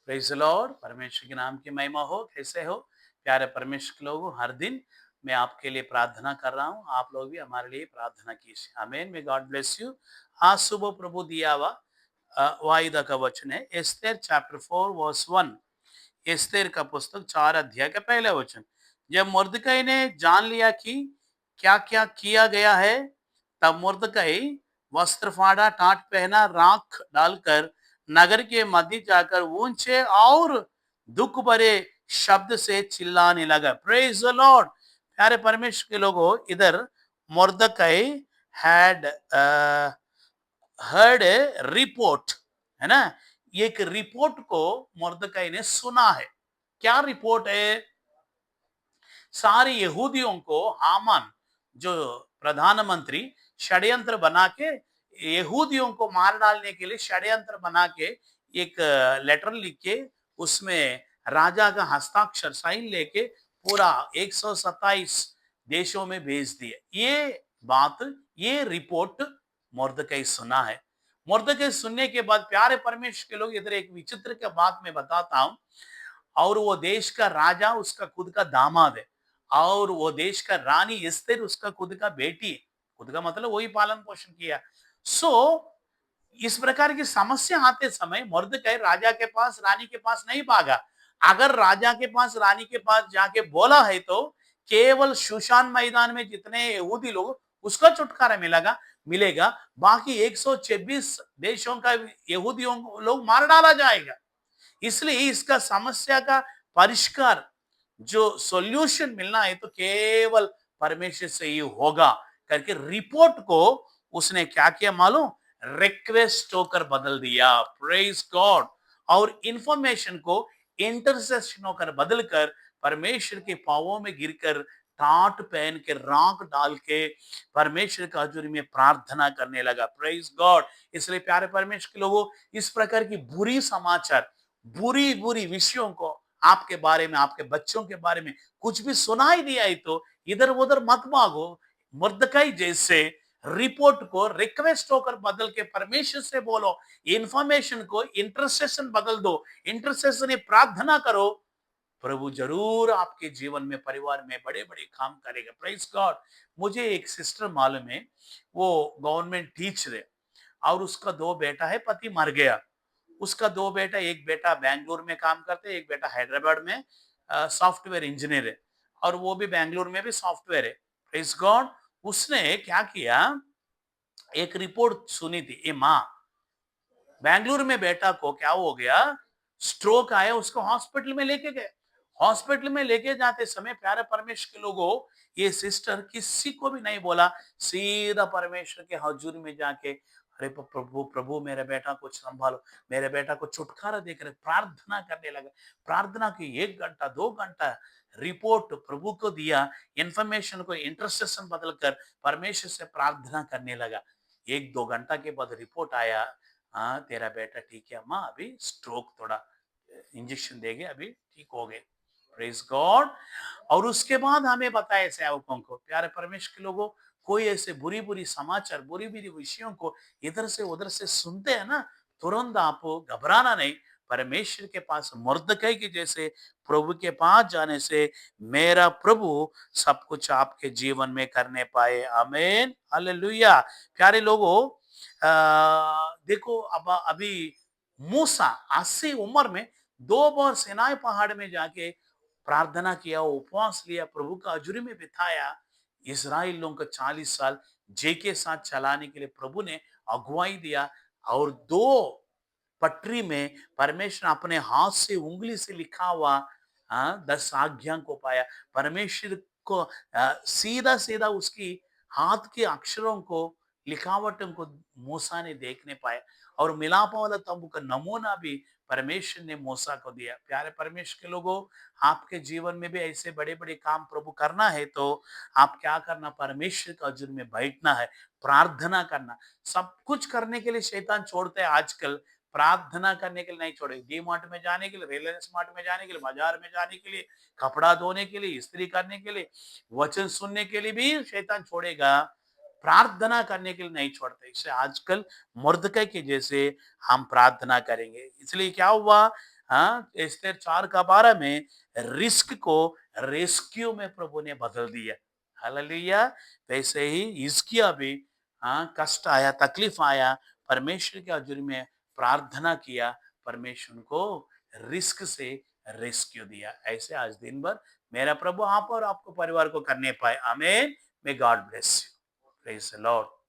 Praise the Lord. परमेश्वर के नाम की महिमा हो। कैसे हो प्यारे परमेश्वर के लोगों? हर दिन मैं आपके लिए प्रार्थना कर रहा हूँ, आप लोग भी हमारे लिए प्रार्थना कीजिए। आमीन। May God bless you. आज सुबह प्रभु दिया हुआ वायदा का वचन है एस्तेर चैप्टर 4 वर्स 1। एस्तेर का पुस्तक 4 अध्याय का पहला वचन। जब मुर्दकई ने जान लिया कि क्या क्या किया गया है, तब मुर्दकई वस्त्र फाड़ा, टाट पहना, राख डालकर नगर के मध्य जाकर ऊंचे और दुख भरे शब्द से चिल्लाने लगा। Praise the Lord. प्यारे परमेश्वर के लोगों, इधर मुर्दकई हैड हर्ड ए रिपोर्ट, है ना। एक रिपोर्ट को मुर्दकई ने सुना है। क्या रिपोर्ट है? सारे यहूदियों को हामान जो प्रधानमंत्री षड्यंत्र बना के यहूदियों को मार डालने के लिए षड्यंत्र बना के एक लेटर लिख के उसमें राजा का हस्ताक्षर साइन लेके पूरा 127 देशों में भेज दिए। ये बात, ये रिपोर्ट मुर्दकई सुना है। मुर्दकई सुनने के बाद प्यारे परमेश्वर के लोग, इधर एक विचित्र के बात मैं बताता हूं। और वो देश का राजा उसका खुद का दामाद है, और वो देश का रानी एस्तेर उसका खुद का बेटी है। खुद का मतलब वही पालन पोषण किया। सो इस प्रकार की समस्या आते समय मुर्दकई राजा के पास, रानी के पास नहीं भागा। अगर राजा के पास, रानी के पास जाके बोला है तो केवल शूशान मैदान में जितने यहूदी लोग, उसका छुटकारा मिलेगा। बाकी 126 देशों का यहूदियों को लोग मार डाला जाएगा। इसलिए इसका समस्या का परिष्कार, जो सॉल्यूशन मिलना है तो केवल परमेश्वर से ही होगा करके रिपोर्ट को उसने क्या किया मालूम? रिक्वेस्ट होकर बदल दिया। Praise God. और इंफॉर्मेशन को इंटरसेशन होकर बदलकर परमेश्वर के पांवों में गिरकर टाट पहन के राख डाल के परमेश्वर का हजूरी में प्रार्थना करने लगा। Praise God. इसलिए प्यारे परमेश्वर के लोगों, इस प्रकार की बुरी समाचार, बुरी बुरी विषयों को आपके बारे में, आपके बच्चों के बारे में कुछ भी सुनाई दिया है तो इधर उधर मत भागो। मुर्दकई जैसे रिपोर्ट को रिक्वेस्ट होकर बदल के परमेश्वर से बोलो। इंफॉर्मेशन को इंटरसेशन बदल दो। इंटरसेशन प्रार्थना करो। प्रभु जरूर आपके जीवन में, परिवार में बड़े बड़े काम करेगा। Praise God. मुझे एक सिस्टर मालूम है, वो गवर्नमेंट टीचर है और उसका दो बेटा है, पति मर गया। उसका दो बेटा, एक बेटा बेंगलुरु में काम करते है, एक बेटा हैदराबाद में सॉफ्टवेयर इंजीनियर है, और वो भी बेंगलुरु में भी सॉफ्टवेयर है। Praise God. उसने क्या किया, एक रिपोर्ट सुनी थी। ए माँ, बेंगलुरु में बेटा को क्या हो गया, स्ट्रोक आया, उसको हॉस्पिटल में लेके गए। हॉस्पिटल में लेके जाते समय प्यारे परमेश्वर के लोगों, ये सिस्टर किसी को भी नहीं बोला, सीधा परमेश्वर के हजूर में जाके, अरे प्रभु प्रभु मेरे बेटा को संभालो, मेरे बेटा को छुटकारा देकर प्रार्थना करने लगा। प्रार्थना की 1 घंटा 2 घंटा रिपोर्ट प्रभु को दिया। इंफॉर्मेशन को इंटरसेशन बदलकर परमेश्वर से प्रार्थना करने लगा। 1-2 घंटा के बाद रिपोर्ट आया, हाँ तेरा बेटा ठीक है अम्मा, अभी स्ट्रोक, थोड़ा इंजेक्शन देंगे, अभी ठीक हो गए। Praise God. और उसके बाद हमें बताया सेवकों को, प्यारे परमेश्वर के लोगों, कोई ऐसे बुरी बुरी समाचार, बुरी बुरी विषयों को इधर से उधर से सुनते हैं ना, तुरंत आप घबराना नहीं। परमेश्वर के पास मुर्दकई के जैसे प्रभु के पास जाने से मेरा प्रभु सब कुछ आपके जीवन में करने पाए। आमीन, हालेलुया। प्यारे लोगों, देखो अब अभी मूसा 80 उम्र में 2 बार सिनाई पहाड़ में जाके प्रार्थना किया, उपवास लिया, प्रभु का हजूरी में बिताया। इस्राएल लोगों को 40 साल जे के साथ चलाने के लिए प्रभु ने अगुवाई दिया। और 2 पटरी में परमेश्वर अपने हाथ से, उंगली से लिखा हुआ 10 आज्ञा को पाया। परमेश्वर को सीधा सीधा उसकी हाथ के अक्षरों को, लिखावटों को मूसा ने देखने पाया। और मिलाप वाला तंबू का नमूना भी परमेश्वर ने मूसा को दिया। प्यारे परमेश्वर के लोगों, आपके जीवन में भी ऐसे बड़े बड़े काम प्रभु करना है तो आप क्या करना, परमेश्वर का हजूर में बैठना है, प्रार्थना करना। सब कुछ करने के लिए शैतान छोड़ते हैं आजकल, प्रार्थना करने के लिए नहीं छोड़े। डी मार्ट में जाने के लिए, रिलायंस मार्ट में जाने के लिए, बाजार में जाने के लिए, कपड़ा धोने के लिए, इस्त्री करने के लिए, वचन सुनने के लिए भी शैतान छोड़ेगा, प्रार्थना करने के लिए नहीं छोड़ते। इससे आजकल मुर्दकई के जैसे हम प्रार्थना करेंगे। इसलिए क्या हुआ, हाँ, एस्तेर 4 का 12 में रिस्क को रेस्क्यू में प्रभु ने बदल दिया। हालेलुया। वैसे ही हिजकिय्याह भी, हाँ, कष्ट आया, तकलीफ आया, परमेश्वर के हजूरी में प्रार्थना किया, परमेश्वर उनको रिस्क से रेस्क्यू दिया। ऐसे आज दिन भर मेरा प्रभु आप और आपको परिवार को करने पाए। आमीन। May God bless you. Praise the Lord.